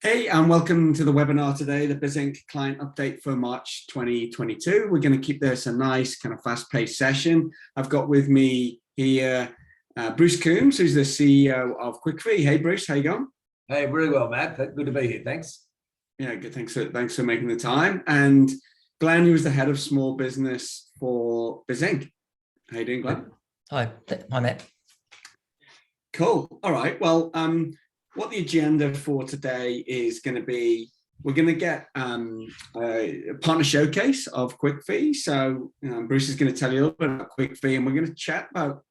Hey, and welcome to the webinar today, the Bizink client update for March 2022. We're going to keep this a nice kind of fast-paced session. I've got with me here Bruce Coombs, who's the CEO of QuickFee. Hey, Bruce, how you going? Hey, really well, Matt. Good to be here. Thanks. Yeah, good. Thanks for making the time. And Glenn, who's the head of small business for Bizink. How you doing, Glenn? Hi, Matt. Cool. All right. Well, what the agenda for today is going to be, we're going to get a partner showcase of QuickFee. So Bruce is going to tell you a little bit about QuickFee, and we're going to chat about,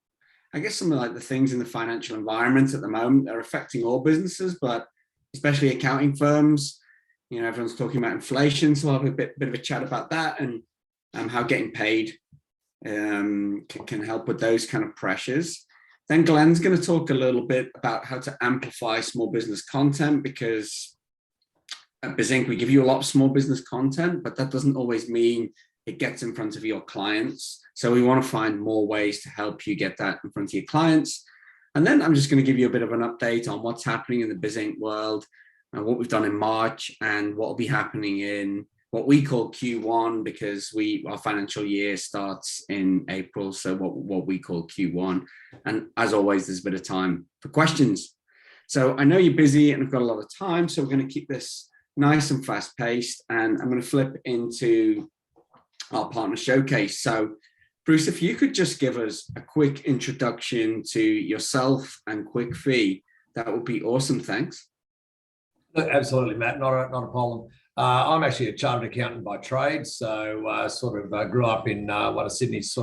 I guess, some of like the things in the financial environment at the moment that are affecting all businesses, but especially accounting firms. You know, everyone's talking about inflation, so we'll have a bit of a chat about that and how getting paid can help with those kind of pressures. Then Glenn's going to talk a little bit about how to amplify small business content, because at Bizink, we give you a lot of small business content, but that doesn't always mean it gets in front of your clients. So we want to find more ways to help you get that in front of your clients. And then I'm just going to give you a bit of an update on what's happening in the Bizink world and what we've done in March and what will be happening in what we call Q1, because our financial year starts in April, so what we call Q1. And as always, there's a bit of time for questions. So I know you're busy and I've got a lot of time, so we're going to keep this nice and fast paced, and I'm going to flip into our partner showcase. So Bruce, if you could just give us a quick introduction to yourself and QuickFee, that would be awesome. Thanks. Absolutely, Matt. Not a problem. I'm actually a chartered accountant by trade, so grew up in one of Sydney's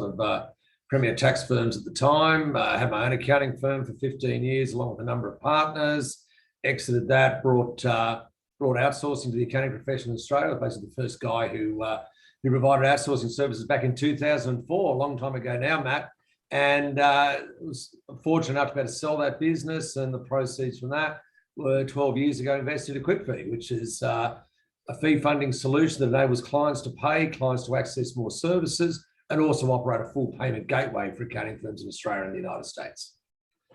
premier tax firms at the time. Had my own accounting firm for 15 years, along with a number of partners. Exited that, brought outsourcing to the accounting profession in Australia. Basically, the first guy who provided outsourcing services back in 2004, a long time ago now, Matt. And was fortunate enough to be able to sell that business, and the proceeds from that were 12 years ago invested in QuickFee, which is a fee funding solution that enables clients to pay, clients to access more services, and also operate a full payment gateway for accounting firms in Australia and the United States.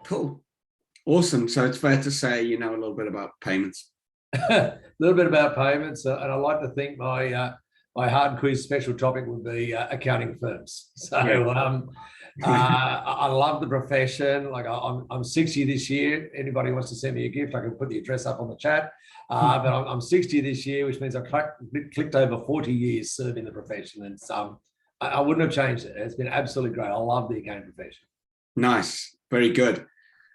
Cool. Awesome. So it's fair to say you know a little bit about payments. A little bit about payments, and I like to think my hard quiz special topic would be accounting firms. So yeah. I love the profession. Like I'm 60 this year. Anybody wants to send me a gift, I can put the address up on the chat. But I'm 60 this year, which means I've clicked over 40 years serving the profession, and I wouldn't have changed it. It's been absolutely great. I love the accounting profession. Nice, very good.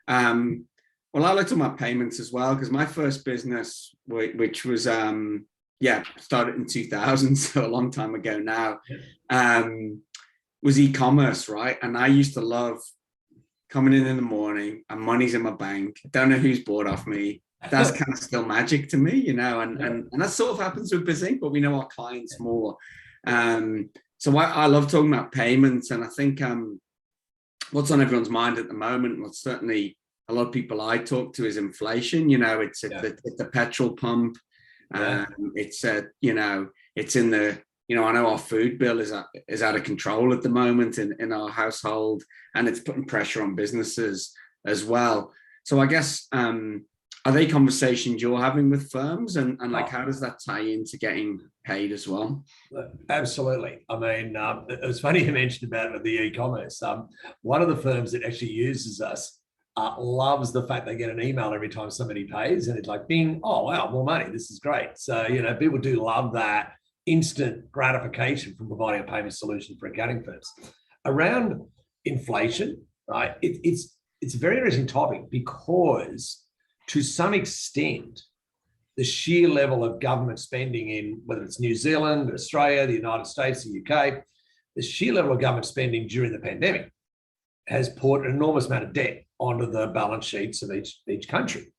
Well, I like to talk about payments as well, because my first business, which was started in 2000, so a long time ago now. Was e-commerce, right? And I used to love coming in the morning and money's in my bank. I don't know who's bought off me. That's kind of still magic to me, you know, and that sort of happens with Bizink, but we know our clients more. So I love talking about payments, and I think what's on everyone's mind at the moment, well, certainly a lot of people I talk to, is inflation. You know, it's at the petrol pump. It's it's in the, I know our food bill is out of control at the moment in our household, and it's putting pressure on businesses as well. So I guess, are they conversations you're having with firms, and like, how does that tie into getting paid as well? Absolutely. I mean, it was funny you mentioned about the e-commerce. One of the firms that actually uses us loves the fact they get an email every time somebody pays, and it's like, bing, oh wow, more money, this is great. So people do love that instant gratification from providing a payment solution for accounting firms. Around inflation, right, it's a very interesting topic, because to some extent the sheer level of government spending in, whether it's New Zealand, Australia, the United States, the UK, the sheer level of government spending during the pandemic has poured an enormous amount of debt onto the balance sheets of each country.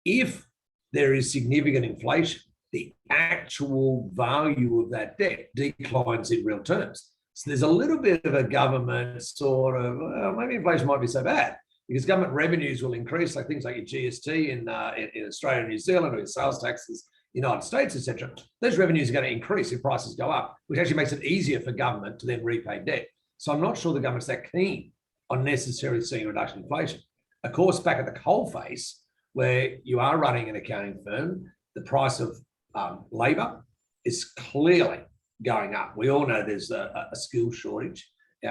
If there is significant inflation, the actual value of that debt declines in real terms. So there's a little bit of a government well, maybe inflation might be so bad, because government revenues will increase, like things like your GST in Australia and New Zealand, or your sales taxes, United States, etc. Those revenues are going to increase if prices go up, which actually makes it easier for government to then repay debt. So I'm not sure the government's that keen on necessarily seeing a reduction in inflation. Of course, back at the coalface, where you are running an accounting firm, the price of labour is clearly going up. We all know there's a skill shortage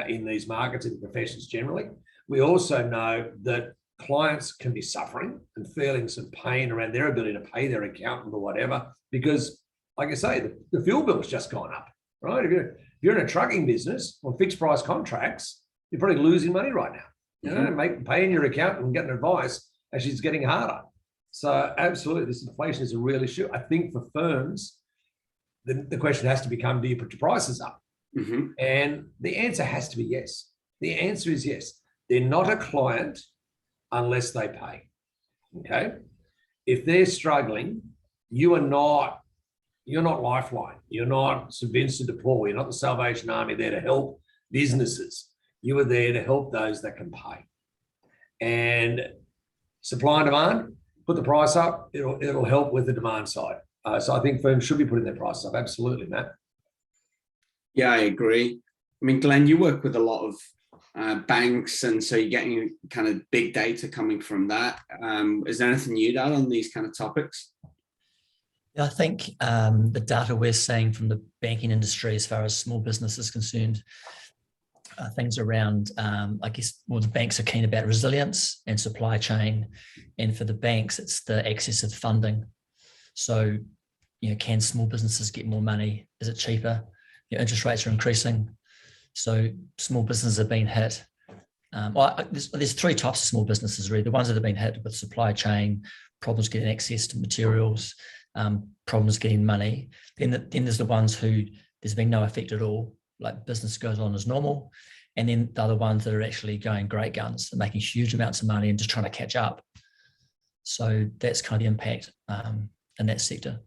in these markets, in professions generally. We also know that clients can be suffering and feeling some pain around their ability to pay their accountant or whatever, because, like I say, the fuel bill's just gone up, right? If you're in a trucking business on fixed price contracts, you're probably losing money right now. You know, paying your accountant and getting advice actually is getting harder. So absolutely, this inflation is a real issue. I think for firms, the question has to become, do you put your prices up? And the answer has to be yes. The answer is yes. They're not a client unless they pay. Okay. If they're struggling, you're not Lifeline. You're not St. Vincent de Paul. You're not the Salvation Army there to help businesses. You are there to help those that can pay. And supply and demand, put the price up, it'll help with the demand side. So I think firms should be putting their prices up. Absolutely, Matt. Yeah, I agree. I mean, Glenn, you work with a lot of banks, and so you're getting kind of big data coming from that. Is there anything you'd add on these kind of topics? Yeah, I think the data we're seeing from the banking industry as far as small business is concerned, things around, I guess, well, the banks are keen about resilience and supply chain. And for the banks, it's the access of funding. So, you know, can small businesses get more money? Is it cheaper? Interest rates are increasing. So small businesses have been hit. There's three types of small businesses, really. The ones that have been hit with supply chain, problems getting access to materials, problems getting money. Then there's the ones who there's been no effect at all, like business goes on as normal. And then the other ones that are actually going great guns and making huge amounts of money and just trying to catch up. So that's kind of the impact in that sector.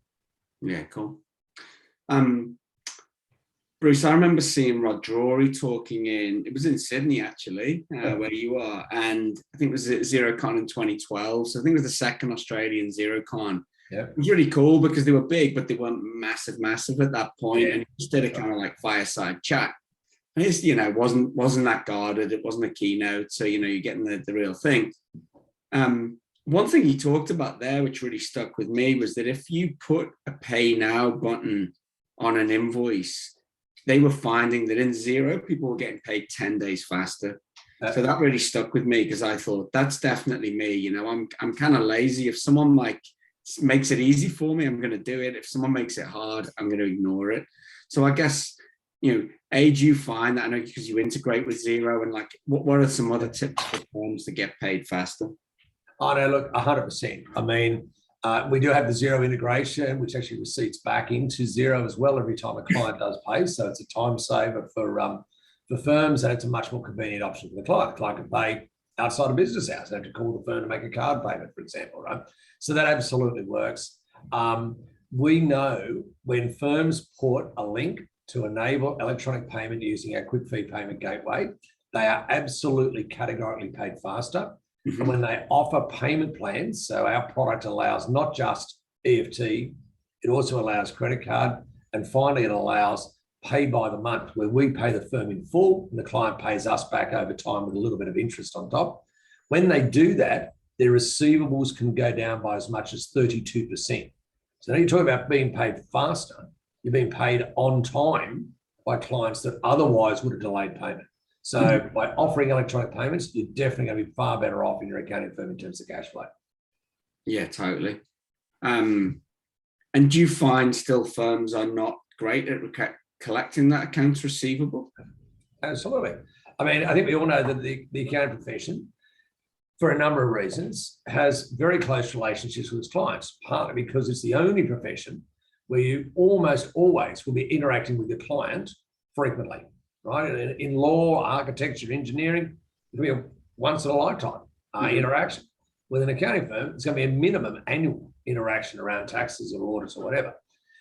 Yeah, cool. Bruce, I remember seeing Rod Drury talking it was in Sydney actually, where you are, and I think it was at Xerocon in 2012. So I think it was the second Australian Xerocon. Yeah. It was really cool because they were big, but they weren't massive at that point. And just did a kind of like fireside chat. And it's, wasn't that guarded. It wasn't a keynote. So, you're getting the real thing. One thing he talked about there, which really stuck with me, was that if you put a pay now button on an invoice, they were finding that in Xero, people were getting paid 10 days faster. So that really stuck with me because I thought that's definitely me. I'm kind of lazy. If someone makes it easy for me, I'm going to do it. If someone makes it hard, I'm going to ignore it. So I guess, do you find that? I know because you integrate with Xero, and what are some other tips for firms to get paid faster? Oh, no, look, 100%. I mean, we do have the Xero integration, which actually receipts back into Xero as well every time a client does pay. So it's a time saver for firms, and it's a much more convenient option for the client. The client can pay outside of business hours. They have to call the firm to make a card payment, for example, right? So that absolutely works. We know when firms put a link to enable electronic payment using our QuickFee payment gateway, they are absolutely categorically paid faster. And when they offer payment plans, so our product allows not just EFT, it also allows credit card, and finally it allows pay by the month, where we pay the firm in full and the client pays us back over time with a little bit of interest on top. When they do that, their receivables can go down by as much as 32%. So now you're talking about being paid faster, you're being paid on time by clients that otherwise would have delayed payment. So by offering electronic payments, you're definitely going to be far better off in your accounting firm in terms of cash flow. Yeah, totally. And do you find still firms are not great at collecting that accounts receivable? Absolutely. I mean, I think we all know that the accounting profession, for a number of reasons, has very close relationships with its clients, partly because it's the only profession where you almost always will be interacting with your client frequently. Right? In law, architecture, engineering, it'll be a once in a lifetime interaction. With an accounting firm, it's going to be a minimum annual interaction around taxes or audits or whatever.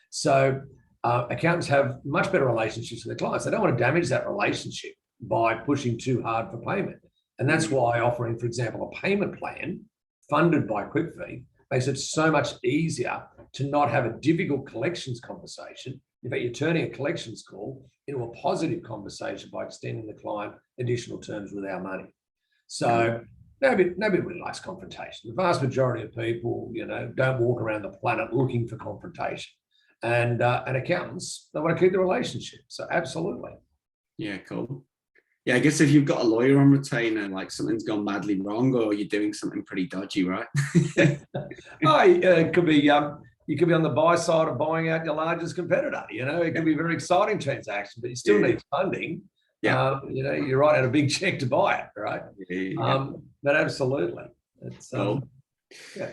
So accountants have much better relationships with their clients. They don't want to damage that relationship by pushing too hard for payment. And that's why offering, for example, a payment plan funded by QuickFee makes it so much easier to not have a difficult collections conversation. In fact, you're turning a collections call into a positive conversation by extending the client additional terms with our money. So Nobody really likes confrontation. The vast majority of people, don't walk around the planet looking for confrontation. And accountants, they want to keep the relationship. So absolutely. Yeah, cool. Yeah, I guess if you've got a lawyer on retainer, like something's gone madly wrong, or you're doing something pretty dodgy, right? It could be you could be on the buy side of buying out your largest competitor. It could be a very exciting transaction, but you still need funding. Yeah. You write out a big check to buy it, right? Yeah. But absolutely. It's cool. Yeah.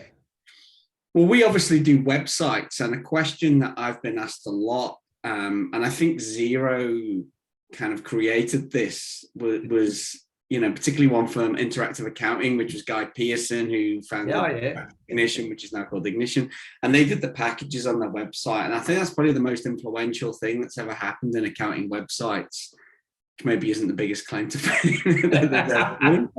Well, we obviously do websites, and a question that I've been asked a lot, and I think Xero kind of created this was particularly one firm, Interactive Accounting, which was Guy Pearson, who founded Ignition, which is now called Ignition, and they did the packages on their website. And I think that's probably the most influential thing that's ever happened in accounting websites, which maybe isn't the biggest claim to fame.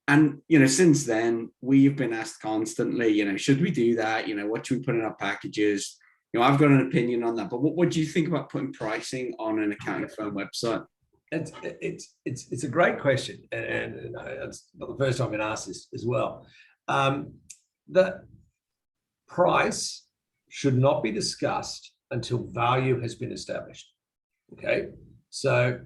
And since then we've been asked constantly, should we do that? What should we put in our packages? I've got an opinion on that, but what do you think about putting pricing on an accounting firm website? It's a great question, and it's not the first time I've been asked this as well. The price should not be discussed until value has been established. Okay, so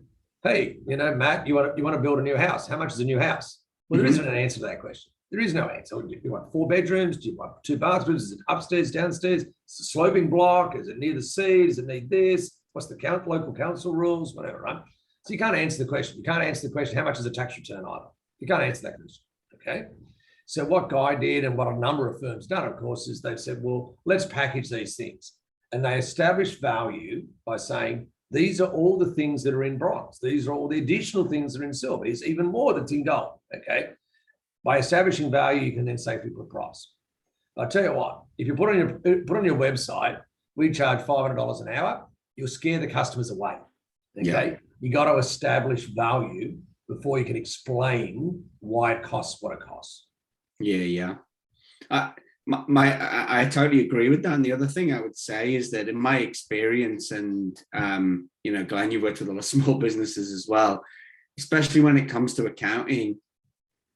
hey, Matt, you want to build a new house? How much is a new house? Well, there isn't an answer to that question. There is no answer. Do you want 4 bedrooms? Do you want 2 bathrooms? Is it upstairs, downstairs? Is it a sloping block? Is it near the sea? Does it need this? What's the local council rules? Whatever, right? So you can't answer the question. You can't answer the question, how much is a tax return either? You can't answer that question, okay? So what Guy did and what a number of firms done, of course, is they've said, well, let's package these things. And they establish value by saying, these are all the things that are in bronze. These are all the additional things that are in silver. There's even more that's in gold, okay? By establishing value, you can then safely put price. I'll tell you what, if you put on your website, we charge $500 an hour, you'll scare the customers away, okay? Yeah. You got to establish value before you can explain why it costs what it costs. Yeah. I totally agree with that. And the other thing I would say is that in my experience, and Glenn, you've worked with a lot of small businesses as well, especially when it comes to accounting,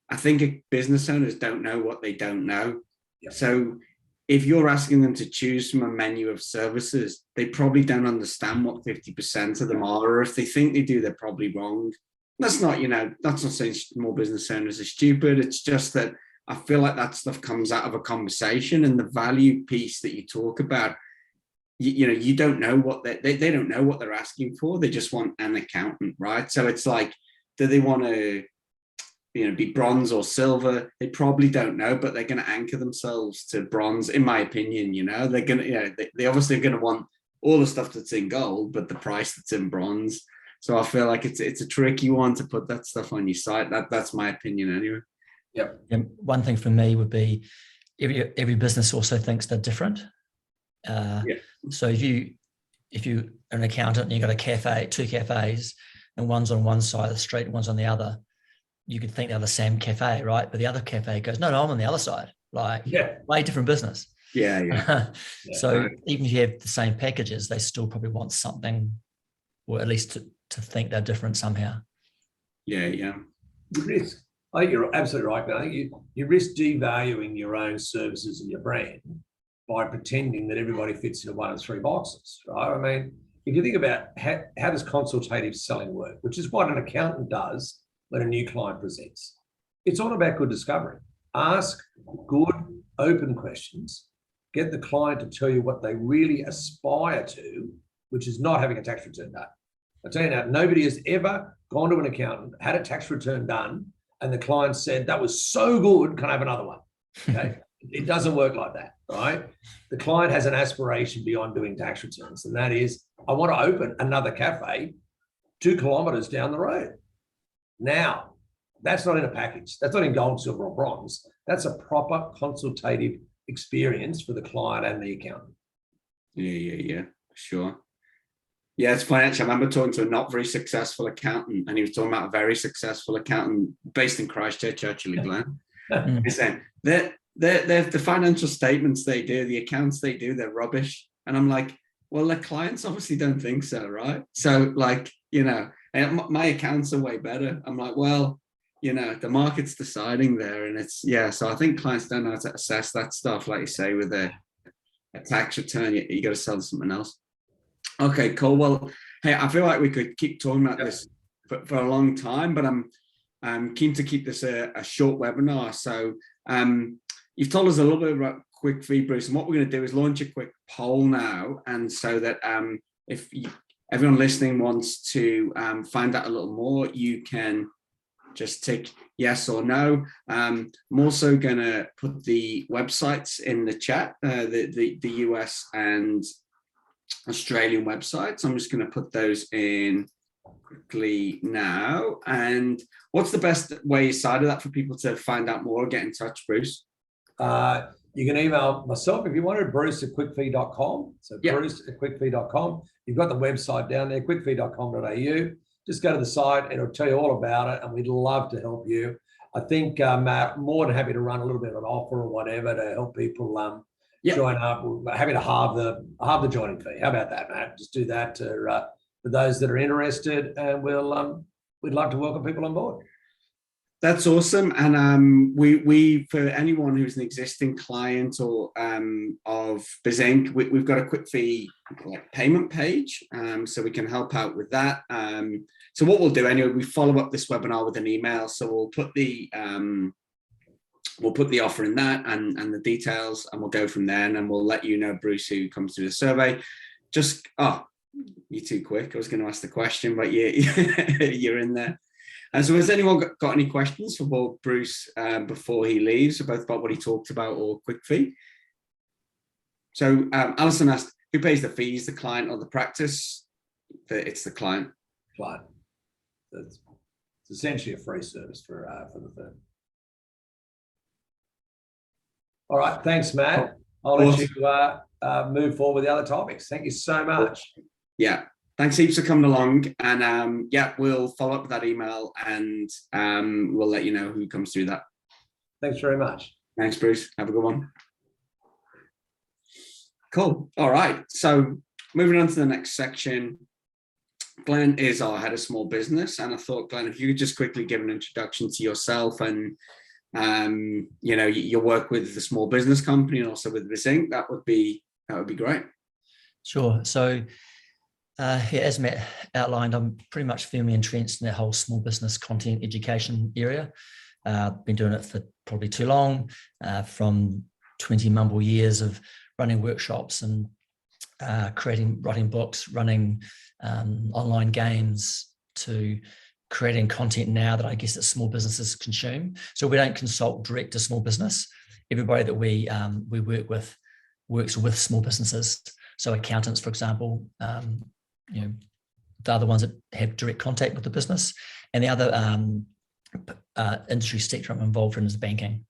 I think business owners don't know what they don't know. Yep. So if you're asking them to choose from a menu of services, they probably don't understand what 50% of them are, or if they think they do, they're probably wrong. That's not saying small business owners are stupid. It's just that I feel like that stuff comes out of a conversation, and the value piece that you talk about, you don't know what they don't know what they're asking for. They just want an accountant, right? So it's like, do they want to be bronze or silver? They probably don't know, but they're going to anchor themselves to bronze, in my opinion. They're going to, they obviously are going to want all the stuff that's in gold, but the price that's in bronze. So I feel like it's a tricky one to put that stuff on your site. That's my opinion anyway. Yep. And one thing for me would be every business also thinks they're different. So if you're an accountant and you've got a cafe, 2 cafes, and one's on one side of the street and one's on the other, you could think they're the same cafe, right? But the other cafe goes, no, I'm on the other side. Way different business. Yeah. So even if you have the same packages, they still probably want something, or at least to think they're different somehow. Yeah. I think you're absolutely right, but I think you risk devaluing your own services and your brand by pretending that everybody fits into one of 3 boxes, right? I mean, if you think about how does consultative selling work, which is what an accountant does when a new client presents. It's all about good discovery. Ask good, open questions. Get the client to tell you what they really aspire to, which is not having a tax return done. I tell you now, nobody has ever gone to an accountant, had a tax return done, and the client said, that was so good, can I have another one? Okay. It doesn't work like that, right? The client has an aspiration beyond doing tax returns, and that is, I want to open another cafe 2 kilometers down the road. Now, that's not in a package. That's not in gold, silver, or bronze. That's a proper consultative experience for the client and the accountant. Yeah, sure. Yeah, it's funny. Actually, I remember talking to a not very successful accountant, and he was talking about a very successful accountant based in Christchurch, actually, Glenn. He's saying that the financial statements they do, the accounts they do, they're rubbish. And I'm like, well, the clients obviously don't think so, right? So, my accounts are way better. I'm like, well, you know, the market's deciding there, and it's, yeah. So I think clients don't know how to assess that stuff, like you say, with a tax return. You got to sell something else. Okay, cool. Well, hey, I feel like we could keep talking about this for a long time, but I'm keen to keep this a short webinar. So you've told us a little bit about QuickFee, Bruce, and what we're going to do is launch a quick poll now, and so that if everyone listening wants to find out a little more, you can just tick yes or no. I'm also going to put the websites in the chat, the US and Australian websites. I'm just going to put those in quickly now. And what's the best way side of that for people to find out more or get in touch, Bruce? You can email myself if you wanted, bruce@quickfee.com. So bruce@quickfee.com. You've got the website down there, quickfee.com.au. Just go to the site, it'll tell you all about it, and we'd love to help you. I think, Matt, more than happy to run a little bit of an offer or whatever to help people join up. We're happy to halve the joining fee. How about that, Matt? Just do that for those that are interested, and we'd love to welcome people on board. That's awesome. And we for anyone who's an existing client or of Bizink, we've got a QuickFee payment page, so we can help out with that. So what we'll do anyway, we follow up this webinar with an email. So we'll put the offer in that and the details, and we'll go from there. And then we'll let you know, Bruce, who comes through the survey. Just you're too quick. I was going to ask the question, but you're in there. And so has anyone got any questions for both Bruce before he leaves, both about what he talked about or QuickFee? So Alison asked, who pays the fees, the client or the practice? It's the client. Client. It's essentially a free service for the firm. All right, thanks, Matt. I'll let you move forward with the other topics. Thank you so much. Yeah. Thanks heaps for coming along, and we'll follow up with that email, and we'll let you know who comes through that. Thanks very much. Thanks, Bruce. Have a good one. Cool. All right. So moving on to the next section, Glenn is our head of small business, and I thought, Glenn, if you could just quickly give an introduction to yourself and your work with the small business company and also with Bizink, that would be great. Sure. So. As Matt outlined, I'm pretty much firmly entrenched in that whole small business content education area. Been doing it for probably too long, from 20 mumble years of running workshops and writing books, running online games, to creating content now that I guess that small businesses consume. So we don't consult direct to small business. Everybody that we work with works with small businesses. So accountants, for example, they're the ones that have direct contact with the business, and the other industry sector I'm involved in is banking.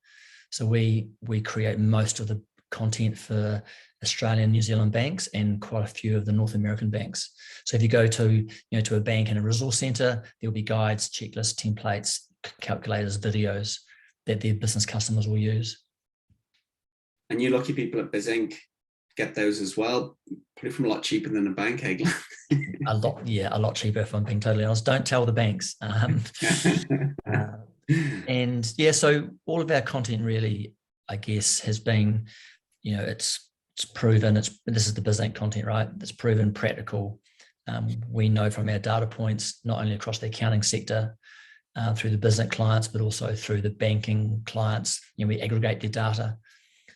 So we create most of the content for Australian and New Zealand banks and quite a few of the North American banks. So if you go to a bank and a resource center, there'll be guides, checklists, templates, calculators, videos that their business customers will use. And you lucky people at Bizink get those as well, probably from a lot cheaper than a bank, hey? a lot cheaper, if I'm being totally honest. Don't tell the banks. So all of our content really, I guess, has been, it's proven. This is the Bizink content, right? It's proven practical. We know from our data points, not only across the accounting sector, through the Bizink clients, but also through the banking clients. We aggregate their data.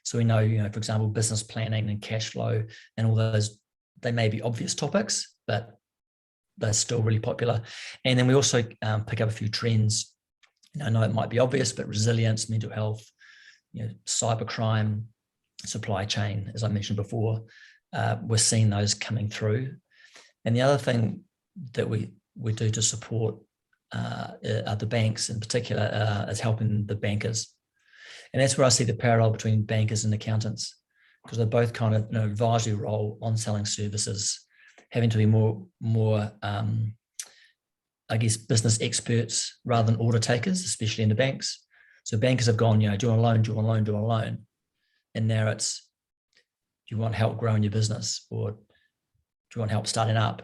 So we know, for example, business planning and cash flow and all those, they may be obvious topics, but they're still really popular. And then we also pick up a few trends. I know it might be obvious, but resilience, mental health, cybercrime, supply chain, as I mentioned before, we're seeing those coming through. And the other thing that we do to support the banks in particular is helping the bankers. And that's where I see the parallel between bankers and accountants, because they're both kind of an advisory role on selling services, having to be more I guess, business experts rather than order takers, especially in the banks. So bankers have gone, do you want a loan, do you want a loan, do you want a loan? And now it's, do you want help growing your business, or do you want help starting up?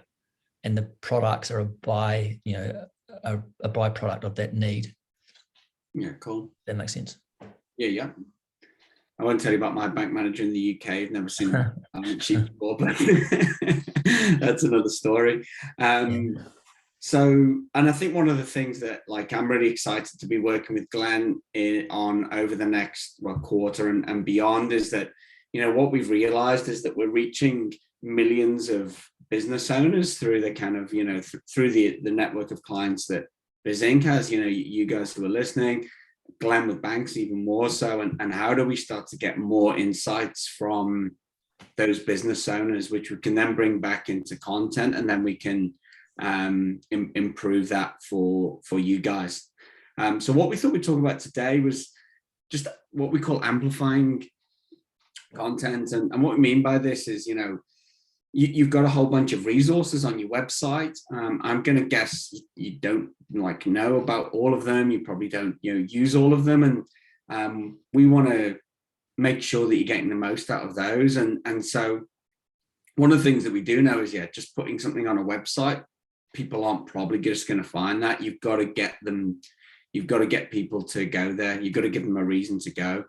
And the products are a byproduct of that need. Yeah, cool. That makes sense. Yeah. I won't tell you about my bank manager in the UK. I've never seen a balance sheet before, but that's another story. So, and I think one of the things that, like, I'm really excited to be working with Glenn on over the next quarter and beyond is that, what we've realized is that we're reaching millions of business owners through the kind of, through the network of clients that Bizink has, you guys who are listening, Glenn with banks even more so, and how do we start to get more insights from those business owners, which we can then bring back into content, and then we can improve that for you guys. So what we thought we'd talk about today was just what we call amplifying content, and what we mean by this is, you've got a whole bunch of resources on your website. I'm going to guess you don't know about all of them. You probably don't use all of them, and we want to make sure that you're getting the most out of those. And so one of the things that we do know is, just putting something on a website, people aren't probably just going to find that. You've got to get them, you've got to get people to go there. You've got to give them a reason to go.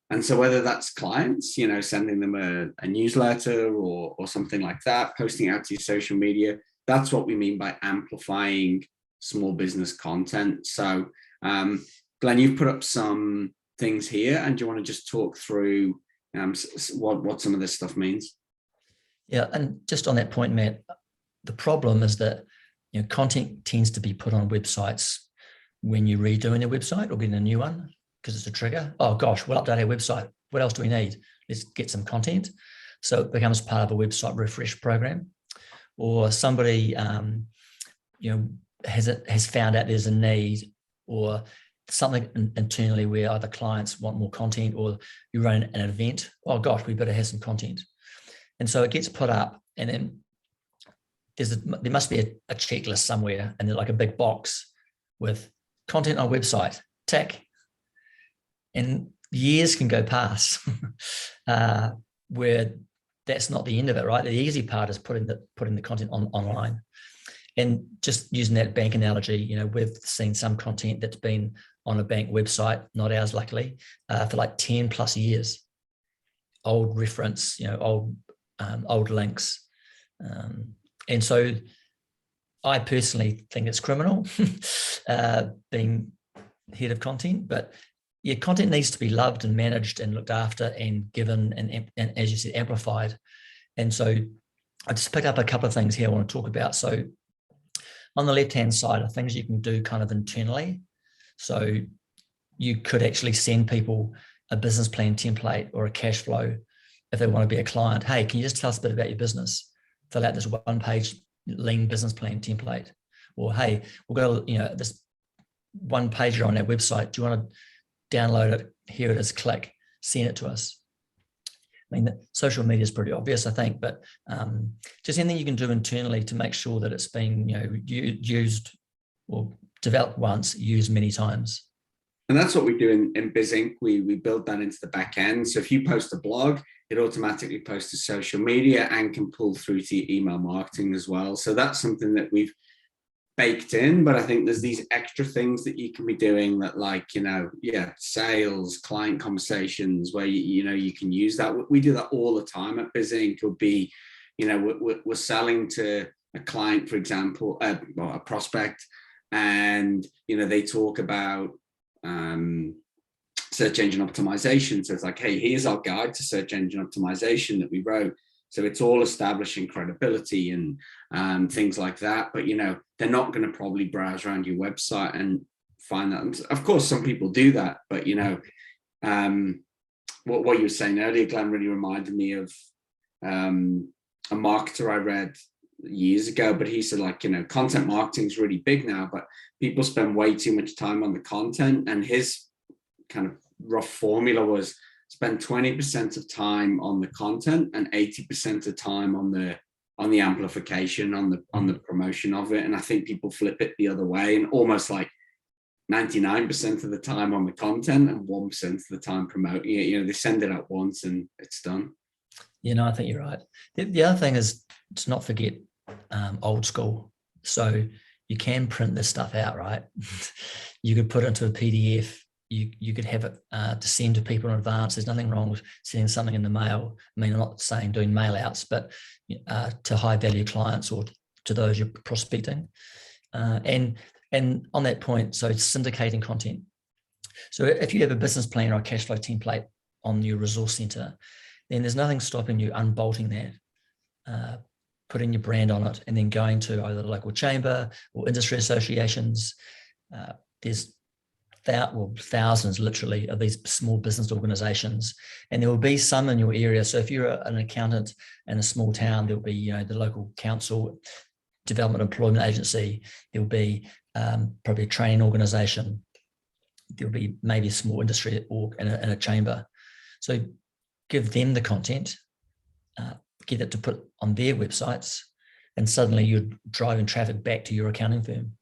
And so whether that's clients, sending them a newsletter or something like that, posting out to your social media, that's what we mean by amplifying small business content. So Glenn, you've put up some things here, and do you want to just talk through what some of this stuff means? Yeah, and just on that point, Matt, the problem is that content tends to be put on websites when you're redoing a website or getting a new one, because it's a trigger. Oh gosh, we'll update our website. What else do we need? Let's get some content. So it becomes part of a website refresh program. Or somebody has found out there's a need, or something internally where either clients want more content, or you run an event. Oh gosh, we better have some content. And so it gets put up, and then there must be a checklist somewhere, and there's like a big box with content on website, tick. And years can go past where that's not the end of it, right? The easy part is putting the content online. And just using that bank analogy, we've seen some content that's been on a bank website, not ours, luckily, for like 10 plus years. Old reference, old links. And so I personally think it's criminal being head of content, but content needs to be loved and managed and looked after and given and as you said, amplified. And so I just pick up a couple of things here I want to talk about. So on the left-hand side are things you can do kind of internally. So you could actually send people a business plan template or a cash flow if they want to be a client. Hey, can you just tell us a bit about your business? Fill out this one-page lean business plan template. Or hey, we've got this one pager on our website. Do you want to download it? Here it is. Click. Send it to us. I mean, social media is pretty obvious, I think, but just anything you can do internally to make sure that it's being used or developed once, used many times. And that's what we do in Bizink. We build that into the back end. So if you post a blog, it automatically posts to social media and can pull through to your email marketing as well. So that's something that we've baked in, but I think there's these extra things that you can be doing that, like, sales, client conversations, where you can use that. We do that all the time at Bizink. It would be, we're selling to a client, for example, a prospect, and they talk about search engine optimization. So it's like, hey, here's our guide to search engine optimization that we wrote. So it's all establishing credibility and things like that. But, they're not going to probably browse around your website and find that. Of course, some people do that. But, what you were saying earlier, Glenn, really reminded me of a marketer I read years ago. But he said, content marketing is really big now, but people spend way too much time on the content. And his kind of rough formula was spend 20% of time on the content and 80% of time on the amplification, on the promotion of it. And I think people flip it the other way, and almost like 99% of the time on the content and 1% of the time promoting. They send it out once and it's done. I think you're right. The other thing is to not forget old school. So you can print this stuff out, right? You could put it into a PDF you could have it to send to people in advance. There's nothing wrong with sending something in the mail. I mean, I'm not saying doing mail outs, but to high value clients or to those you're prospecting. And on that point, so it's syndicating content. So if you have a business plan or a cash flow template on your resource center, then there's nothing stopping you unbolting that, putting your brand on it, and then going to either the local chamber or industry associations. There's thousands literally of these small business organizations, and there will be some in your area. So if you're an accountant in a small town, there'll be the local council, development employment agency, there'll be probably a training organization, there'll be maybe a small industry org in a chamber. So give them the content, get it to put on their websites, and suddenly you're driving traffic back to your accounting firm.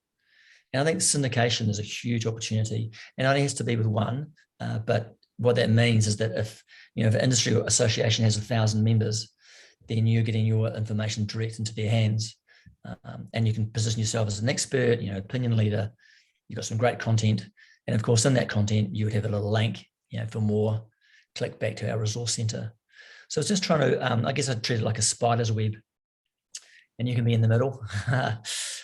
And I think syndication is a huge opportunity, and it only has to be with one. But what that means is that if an industry association has 1,000 members, then you're getting your information direct into their hands, and you can position yourself as an expert, opinion leader. You've got some great content, and of course, in that content, you would have a little link, for more. Click back to our resource center. So it's just trying to, I guess I treat it like a spider's web, and you can be in the middle,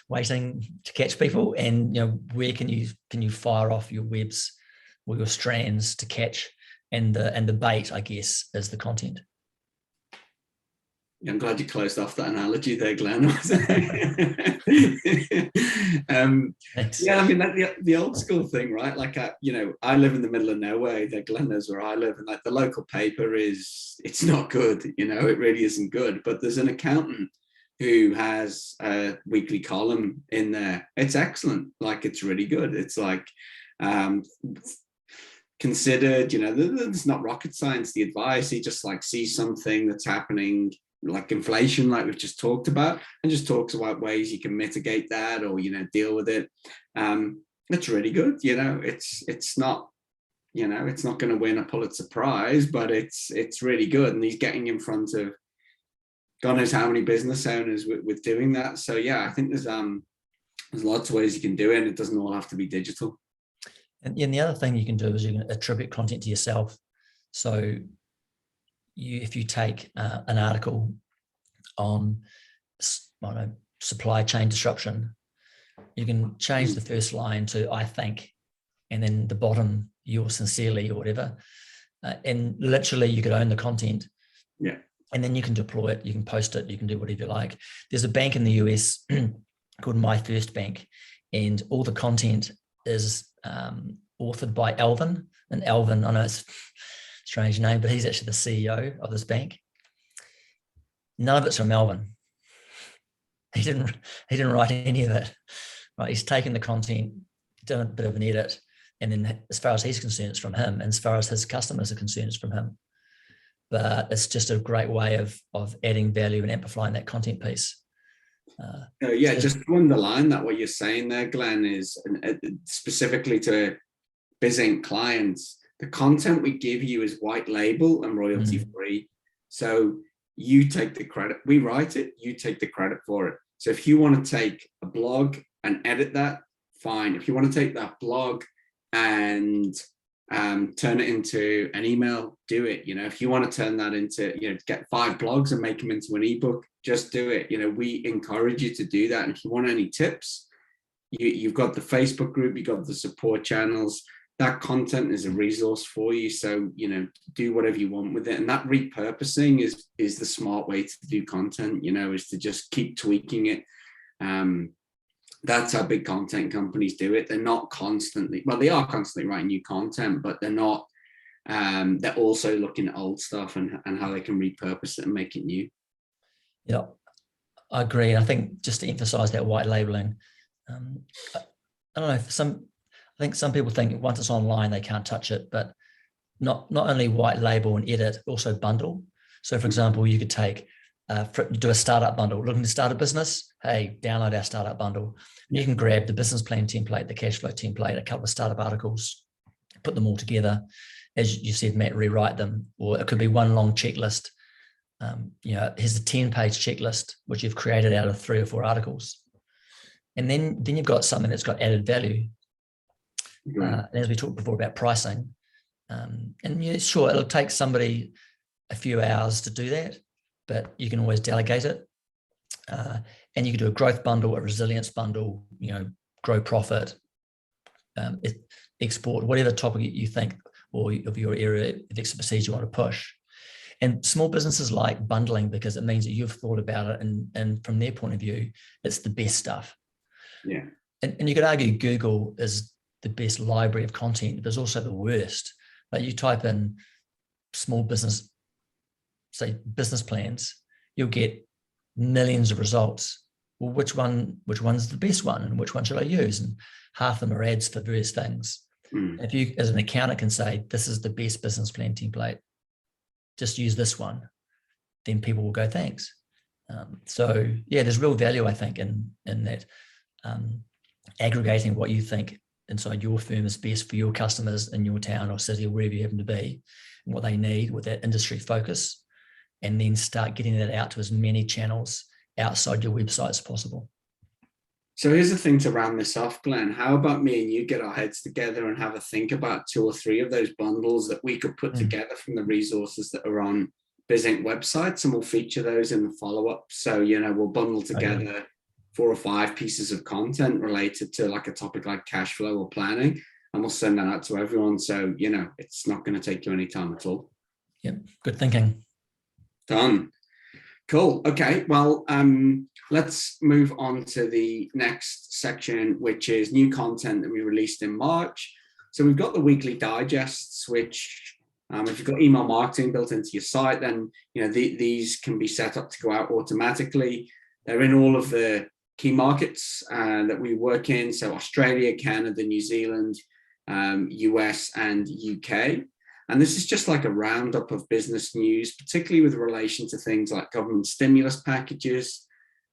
waiting to catch people. And where can you fire off your webs or your strands to catch? And the bait, I guess, is the content. I'm glad you closed off that analogy there, Glenn. Yeah, I mean, the old school thing, right? Like, I live in the middle of nowhere. Glenn knows where I live, and like the local paper it's not good. It really isn't good. But there's an accountant who has a weekly column in there. It's excellent. Like, it's really good. It's like considered. It's not rocket science. The advice, he just like sees something that's happening, like inflation, like we've just talked about, and just talks about ways you can mitigate that or deal with it. It's really good. It's not it's not going to win a Pulitzer Prize, but it's really good, and he's getting in front of God knows how many business owners with doing that. So yeah, I think there's lots of ways you can do it, and it doesn't all have to be digital. And the other thing you can do is you can attribute content to yourself. So if you take an article on supply chain disruption, you can change the first line to "I think," and then the bottom "yours sincerely" or whatever. And literally, you could own the content. Yeah. And then you can deploy it. You can post it. You can do whatever you like. There's a bank in the US called My First Bank, and all the content is authored by Alvin. And Alvin, I know it's strange name, but he's actually the CEO of this bank. None of it's from Melbourne. He didn't write any of it. Right? He's taken the content, done a bit of an edit, and then as far as he's concerned, it's from him. And as far as his customers are concerned, it's from him. But it's just a great way of adding value and amplifying that content piece. Just to underline that what you're saying there, Glenn, is specifically to Bizink clients, the content we give you is white label and royalty free. So you take the credit. We write it, you take the credit for it. So if you want to take a blog and edit that, fine. If you want to take that blog and turn it into an email, do it. If you want to turn that into, get 5 blogs and make them into an ebook, just do it. We encourage you to do that. And if you want any tips, you've got the Facebook group, you've got the support channels. That content is a resource for you. So, do whatever you want with it. And that repurposing is the smart way to do content, is to just keep tweaking it. That's how big content companies do it. They're not constantly, well, they are constantly writing new content, but they're not, they're also looking at old stuff and how they can repurpose it and make it new. Yeah, I agree. I think just to emphasize that white labeling, I don't know, I think some people think once it's online, they can't touch it, but not only white label and edit, also bundle. So for example, you could do a startup bundle, looking to start a business, hey, download our startup bundle. And you can grab the business plan template, the cash flow template, a couple of startup articles, put them all together. As you said, Matt, rewrite them, or it could be one long checklist. Here's a 10-page checklist, which you've created out of 3 or 4 articles. And then you've got something that's got added value. Right. And as we talked before about pricing, and yeah, sure, it'll take somebody a few hours to do that, but you can always delegate it. And you can do a growth bundle, a resilience bundle, grow profit, export, whatever topic you think or of your area of expertise you want to push. And small businesses like bundling because it means that you've thought about it, and from their point of view, it's the best stuff. Yeah. And you could argue Google is the best library of content, but there's also the worst. Like you type in small business, say business plans, you'll get millions of results. Well, which one's the best one, and which one should I use? And half of them are ads for various things. If you, as an accountant, can say this is the best business plan template, just use this one, then people will go thanks. So yeah, there's real value, I think, in that aggregating what you think inside your firm is best for your customers in your town or city or wherever you happen to be, and what they need with that industry focus, and then start getting that out to as many channels outside your website as possible. So here's the thing to round this off, Glenn. How about me and you get our heads together and have a think about 2 or 3 of those bundles that we could put together from the resources that are on Bizink websites, and we'll feature those in the follow-up. So, we'll bundle together 4 or 5 pieces of content related to like a topic like cash flow or planning, and we'll send that out to everyone. So, it's not going to take you any time at all. Yep. Good thinking. Done. Cool. Okay. Well, let's move on to the next section, which is new content that we released in March. So we've got the weekly digests, which if you've got email marketing built into your site, then these can be set up to go out automatically. They're in all of the key markets that we work in, so Australia, Canada, New Zealand, US, and UK. And this is just like a roundup of business news, particularly with relation to things like government stimulus packages.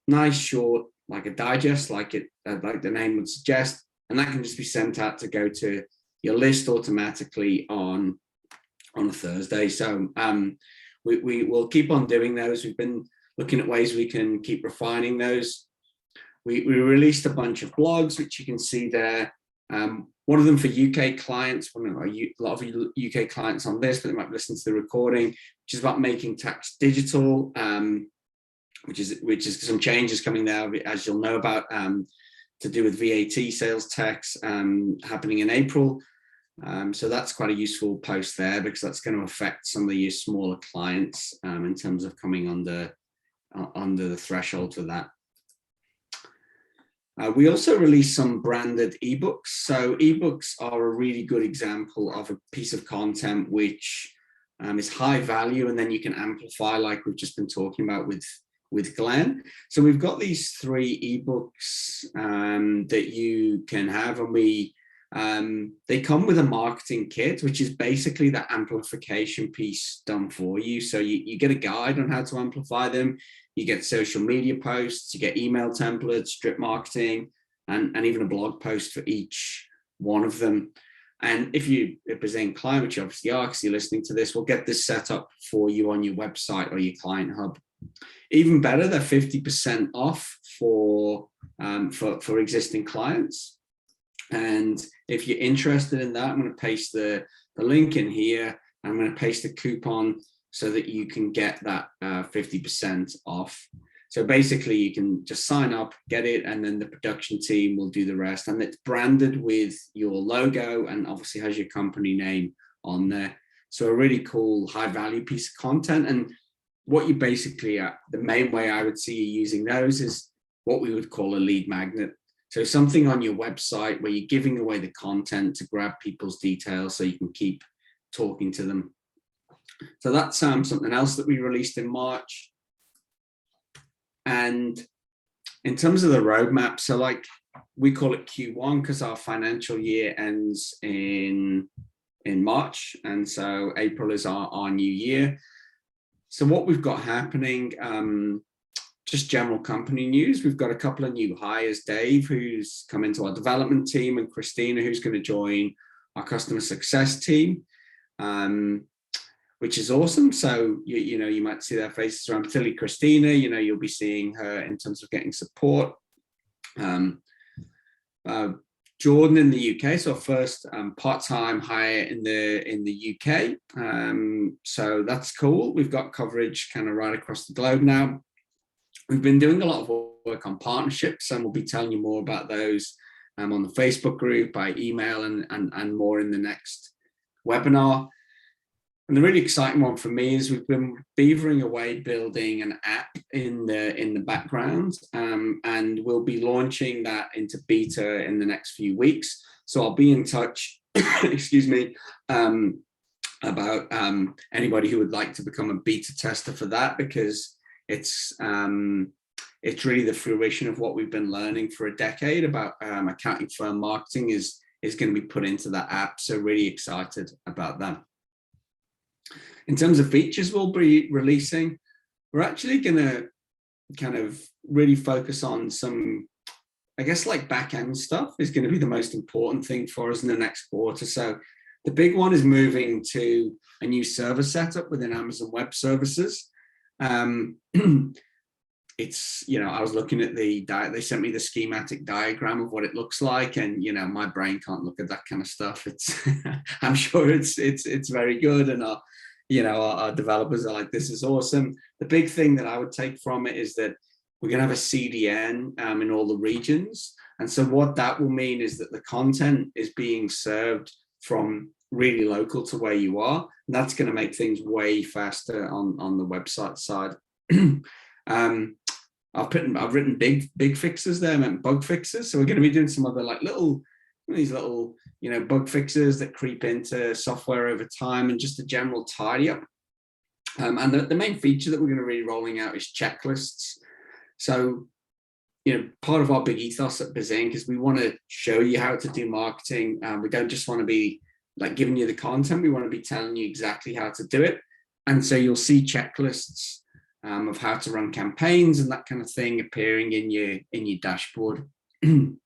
Nice, short, like a digest, like the name would suggest, and that can just be sent out to go to your list automatically on a Thursday. So we will keep on doing those. We've been looking at ways we can keep refining those. We released a bunch of blogs, which you can see there. One of them for UK clients, a lot of UK clients on this, but they might listen to the recording, which is about making tax digital, which is some changes coming there, as you'll know about, to do with VAT sales tax happening in April. So that's quite a useful post there, because that's going to affect some of your smaller clients in terms of coming under the threshold for that. We also released some branded ebooks. So ebooks are a really good example of a piece of content which is high value, and then you can amplify, like we've just been talking about with Glenn. So we've got these 3 ebooks that you can have, and they come with a marketing kit, which is basically that amplification piece done for you. So you get a guide on how to amplify them. You get social media posts, you get email templates, drip marketing, and even a blog post for each one of them. And if you're a Bizink client, which you obviously are because you're listening to this, we'll get this set up for you on your website or your client hub. Even better, they're 50% off for existing clients. And if you're interested in that, I'm going to paste the link in here. I'm going to paste a coupon so that you can get that 50% off. So basically you can just sign up, get it, and then the production team will do the rest. And it's branded with your logo and obviously has your company name on there. So a really cool high value piece of content. And what you basically, the main way I would see you using those is what we would call a lead magnet. So something on your website where you're giving away the content to grab people's details so you can keep talking to them. So that's something else that we released in March. And in terms of the roadmap, so like we call it Q1 because our financial year ends in March. And so April is our new year. So what we've got happening, just general company news. We've got a couple of new hires, Dave, who's come into our development team, and Christina, who's going to join our customer success team, which is awesome. So, you might see their faces around, particularly Christina, you'll be seeing her in terms of getting support. Jordan in the UK. So our first part-time hire in the UK. So that's cool. We've got coverage kind of right across the globe now. We've been doing a lot of work on partnerships, and we'll be telling you more about those on the Facebook group, by email, and more in the next webinar. And the really exciting one for me is we've been beavering away building an app in the background, and we'll be launching that into beta in the next few weeks. So I'll be in touch, excuse me, about anybody who would like to become a beta tester for that, because it's really the fruition of what we've been learning for a decade about accounting firm marketing is going to be put into that app. So really excited about that. In terms of features we'll be releasing, we're actually going to kind of really focus on some, I guess, like back-end stuff is going to be the most important thing for us in the next quarter. So the big one is moving to a new server setup within Amazon Web Services. It's, you know, I was looking at they sent me the schematic diagram of what it looks like, and, you know, my brain can't look at that kind of stuff. It's I'm sure it's very good, and our developers are like, this is awesome. The big thing that I would take from it is that we're going to have a CDN in all the regions, and so what that will mean is that the content is being served from really local to where you are, and that's going to make things way faster on the website side. I've written big fixes there, meant bug fixes. So we're going to be doing some other like these little, you know, bug fixes that creep into software over time, and just a general tidy up. And the main feature that we're going to be rolling out is checklists. So, you know, part of our big ethos at Bizink is we want to show you how to do marketing. We don't just want to be like giving you the content. We want to be telling you exactly how to do it. And so you'll see checklists of how to run campaigns and that kind of thing appearing in your dashboard. In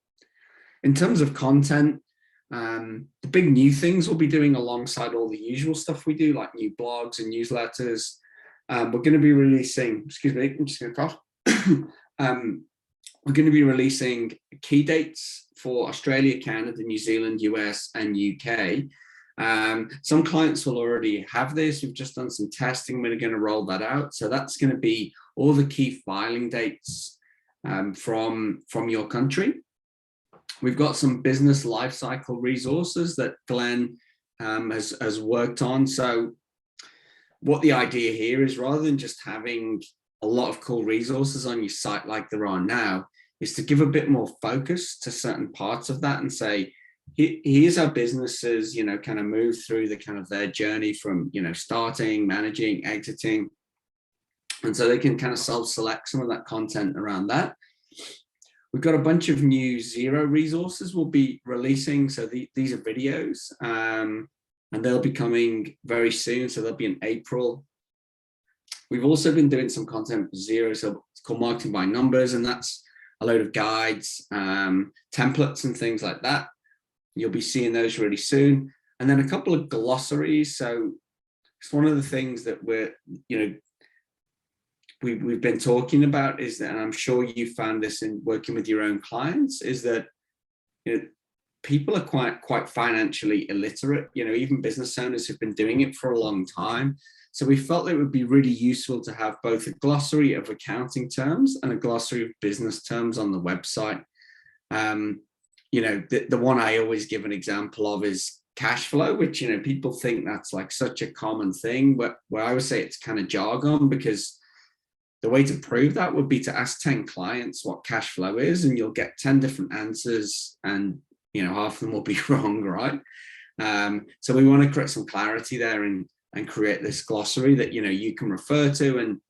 terms of content, the big new things we'll be doing alongside all the usual stuff we do, like new blogs and newsletters. We're going to be releasing, excuse me, I'm just going to cough. We're going to be releasing key dates for Australia, Canada, New Zealand, US, and UK. Some clients will already have this. We've just done some testing. We're going to roll that out. So that's going to be all the key filing dates from your country. We've got some business lifecycle resources that Glenn has worked on. So what the idea here is, rather than just having a lot of cool resources on your site like there are now, is to give a bit more focus to certain parts of that and say, here's how businesses, you know, kind of move through the kind of their journey from, you know, starting, managing, exiting. And so they can kind of self-select some of that content around that. We've got a bunch of new Zero resources we'll be releasing. So these are videos, and they'll be coming very soon. So they'll be in April. We've also been doing some content for Zero. So it's called Marketing by Numbers, and that's a load of guides, templates and things like that. You'll be seeing those really soon. And then a couple of glossaries. So it's one of the things that we've been talking about is that, and I'm sure you found this in working with your own clients, is that, you know, people are quite financially illiterate. You know, even business owners have been doing it for a long time. So we felt it would be really useful to have both a glossary of accounting terms and a glossary of business terms on the website. You know, the one I always give an example of is cash flow, which, you know, people think that's like such a common thing, but where I would say it's kind of jargon, because the way to prove that would be to ask 10 clients what cash flow is, and you'll get 10 different answers, and, you know, half of them will be wrong, right? So we want to create some clarity there and create this glossary that, you know, you can refer to, and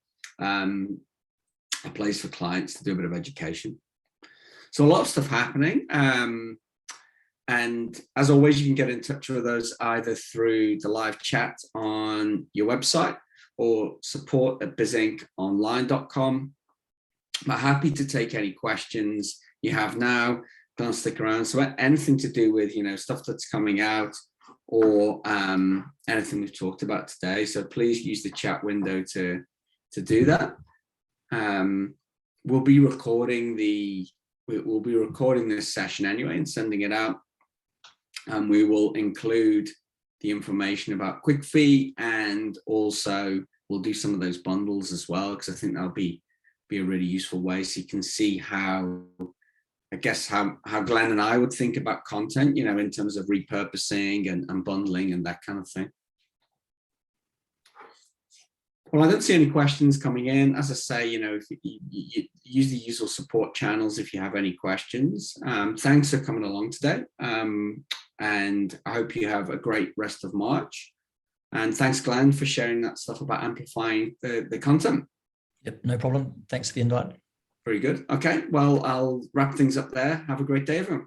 a place for clients to do a bit of education. So a lot of stuff happening. And as always, you can get in touch with us either through the live chat on your website or support@bizinkonline.com. I'm happy to take any questions you have now. Don't stick around. So anything to do with, you know, stuff that's coming out, or anything we've talked about today. So please use the chat window to do that. We'll be recording the we'll be recording this session anyway and sending it out. And we will include the information about QuickFee, and also we'll do some of those bundles as well, because I think that'll be a really useful way, so you can see how, I guess, how Glenn and I would think about content, you know, in terms of repurposing and bundling and that kind of thing. Well, I don't see any questions coming in. As I say, you know, if you use the usual support channels if you have any questions. Thanks for coming along today. And I hope you have a great rest of March. And thanks, Glenn, for sharing that stuff about amplifying the content. Yep, no problem. Thanks for the invite. Very good. Okay, well, I'll wrap things up there. Have a great day, everyone.